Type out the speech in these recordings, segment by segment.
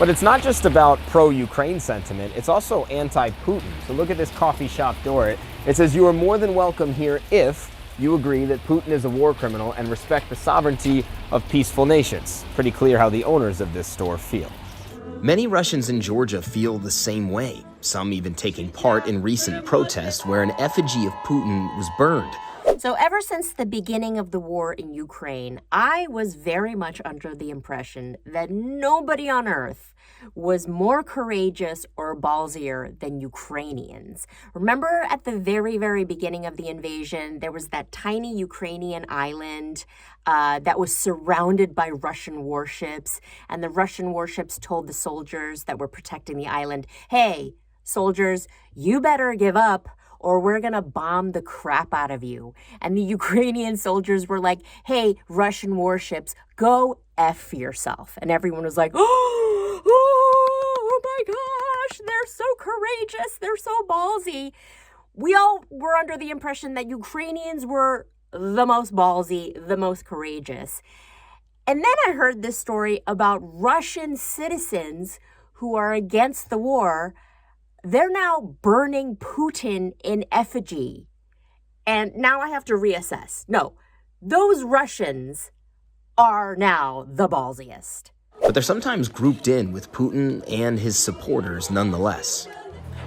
But it's not just about pro-Ukraine sentiment, it's also anti-Putin. So look at this coffee shop door. It says you are more than welcome here if you agree that Putin is a war criminal and respect the sovereignty of peaceful nations. Pretty clear how the owners of this store feel. Many Russians in Georgia feel the same way, some even taking part in recent protests where an effigy of Putin was burned. So ever since the beginning of the war in Ukraine, I was very much under the impression that nobody on earth was more courageous or ballsier than Ukrainians. Remember at the very, very beginning of the invasion, there was that tiny Ukrainian island that was surrounded by Russian warships, and the Russian warships told the soldiers that were protecting the island, hey, soldiers, you better give up or we're going to bomb the crap out of you. And the Ukrainian soldiers were like, hey, Russian warships, go F yourself. And everyone was like, oh my gosh, they're so courageous. They're so ballsy. We all were under the impression that Ukrainians were the most ballsy, the most courageous. And then I heard this story about Russian citizens who are against the war. They're now burning Putin in effigy. And now I have to reassess. No, those Russians are now the ballsiest. But they're sometimes grouped in with Putin and his supporters nonetheless.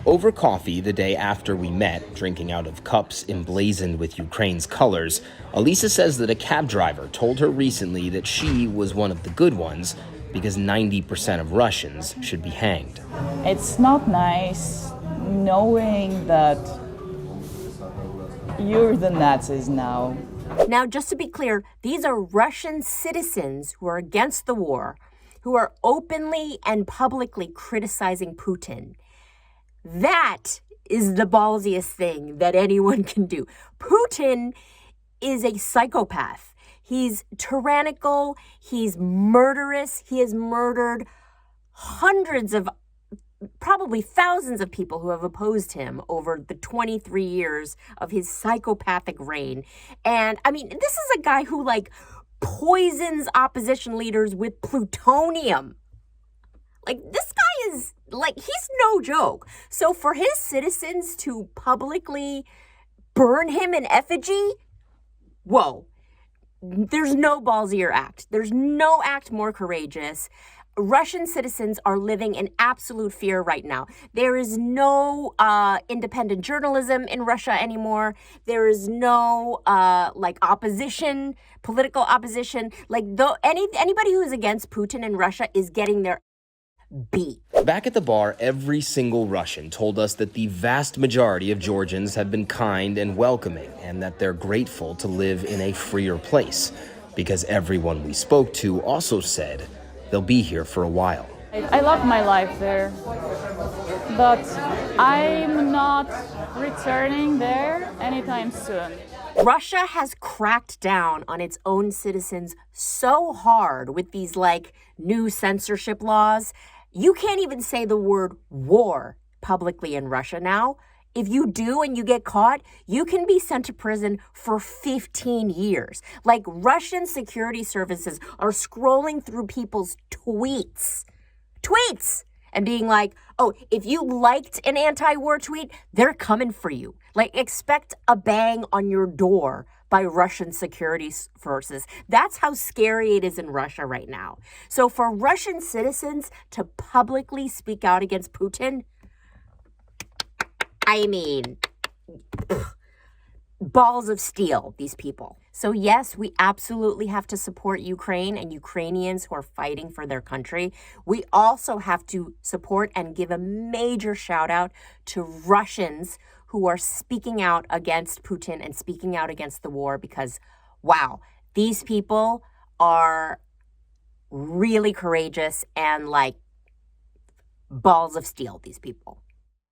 Over coffee the day after we met, drinking out of cups emblazoned with Ukraine's colors, Elisa says that a cab driver told her recently that she was one of the good ones because 90% of Russians should be hanged. It's not nice knowing that you're the Nazis now. Now, just to be clear, these are Russian citizens who are against the war, who are openly and publicly criticizing Putin. That is the ballsiest thing that anyone can do. Putin is a psychopath. He's tyrannical, he's murderous, he has murdered hundreds of, probably thousands of people who have opposed him over the 23 years of his psychopathic reign. And I mean, this is a guy who poisons opposition leaders with plutonium. This guy is, he's no joke. So for his citizens to publicly burn him in effigy, whoa. There's no ballsier act. There's no act more courageous. Russian citizens are living in absolute fear right now. There is no independent journalism in Russia anymore. There is no opposition, political opposition. Anybody who's against Putin in Russia is getting their beat. Back at the bar, every single Russian told us that the vast majority of Georgians have been kind and welcoming, and that they're grateful to live in a freer place, because everyone we spoke to also said they'll be here for a while. I love my life there, but I'm not returning there anytime soon. Russia has cracked down on its own citizens so hard with these new censorship laws. You can't even say the word war publicly in Russia now. If you do and you get caught, you can be sent to prison for 15 years. Russian security services are scrolling through people's tweets, and being like, oh, if you liked an anti-war tweet, they're coming for you. Expect a bang on your door by Russian security forces. That's how scary it is in Russia right now. So for Russian citizens to publicly speak out against Putin, I mean, balls of steel, these people. So yes, we absolutely have to support Ukraine and Ukrainians who are fighting for their country. We also have to support and give a major shout out to Russians who are speaking out against Putin and speaking out against the war, because, wow, these people are really courageous and balls of steel, these people.